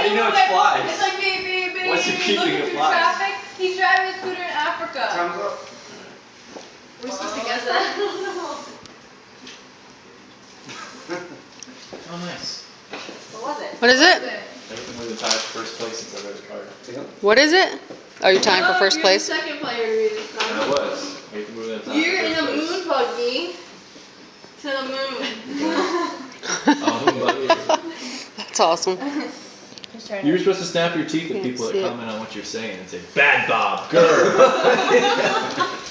How do you know it's flies? It's like beep, beep, beep. What's he keeping looking it through flies? traffic. He's driving a scooter in Africa. Time's up. We're supposed to guess that? Oh, nice. What was it? What is it? Everything was in tie for first place since I read the card. What is it? Oh, you're tying for first place? You're the second player to read this And I time. was. I hate to move that time. You're for in first the place. moon buggy. To the moon. Oh, moon buggy. That's awesome. You were supposed to snap your teeth at Can't people that see it. comment on what you're saying and say, "Bad Bob, grr."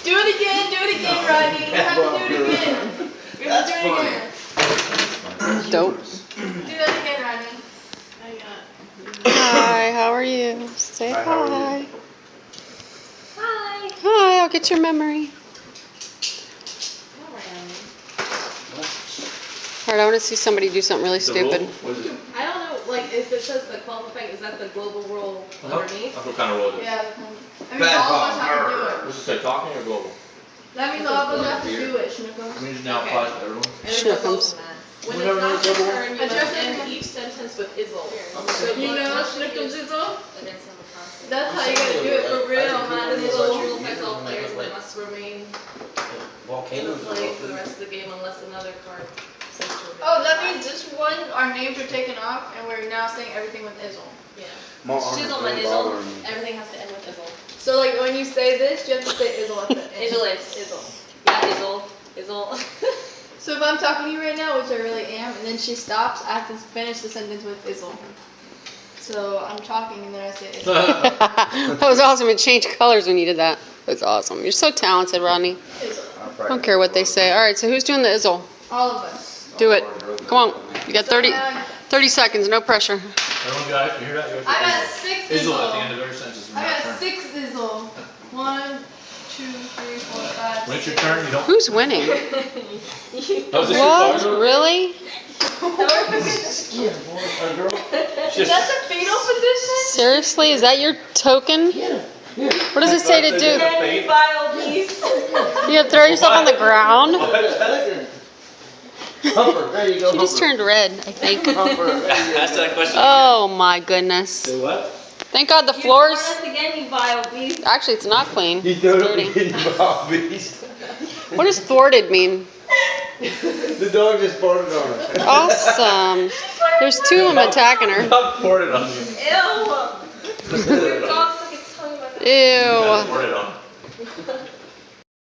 Do it again, Rodney. You have to do it again. You have to do it again. Dope. Do that again, Rodney. Hi, how are you? Say Hi, how are you? Hi. Hi, I'll get your memory. Alright, I want to see somebody do something really The roll? stupid. What is it? I don't know, like, if it says the club effect, is that the global rule underneath? That's what kind of roll it is. Yeah, I mean, Bad all of us bomb. have to do it. What's it say, talking or global? That means all of us have to do it, Schnookums. I mean, it now applies to everyone. Schnookums. When Whenever it's not there's your double- turn, you Address must end it. each sentence with izzle. You know Schnookums Izzle? Against some constant. That's how you gotta do it for real, man. This Izzle. rule affects all players and they must remain Volcanoes. playing for the rest of the game unless another card says to remain. Oh, that means this one, our names are taken off, and we're now saying everything with Izzle. Yeah. More Shizzle and izzle, everything has to end with izzle. So, like, when you say this, you have to say Izzle at the end. Izzle is. Izzle. Yeah, izzle. Izzle. So if I'm talking to you right now, which I really am, and then she stops, I have to finish the sentence with Izzle. So I'm talking, and then I say Izzle. That was awesome. It changed colors when you did that. That's awesome. You're so talented, Rodney. Izzle. I don't care what they say. Alright, so who's doing the izzle? All of us. Do it. Come on. You got 30 seconds, no pressure. Everyone got it? You hear that? You have to I got izzle. 6 Izzle at the Izzle. end of every sentence is I your got turn. 6 Izzle. 1, 2, 3, 4, 5, When it's your 6. turn, you don't. Who's winning? Oh, is this What? your card? Really? Is Just- that the fetal position? Seriously? Is that your token? What does it say to do? Fate? Vile beast. You gotta throw yourself on the ground? Humper, there you go. You just turned red, I think. Humper, there you go. Ask that question. Oh my goodness. Say what? Thank God the You floors. us again, you vile beast. Actually, it's not clean. You It's don't dirty. get Bob Beast. What does thwarted mean? The dog just farted on it. Awesome. There's 2 of them attacking her. Not poured it on you. Ew. Your dog stuck its tongue in my mouth. Ew. Poured it on.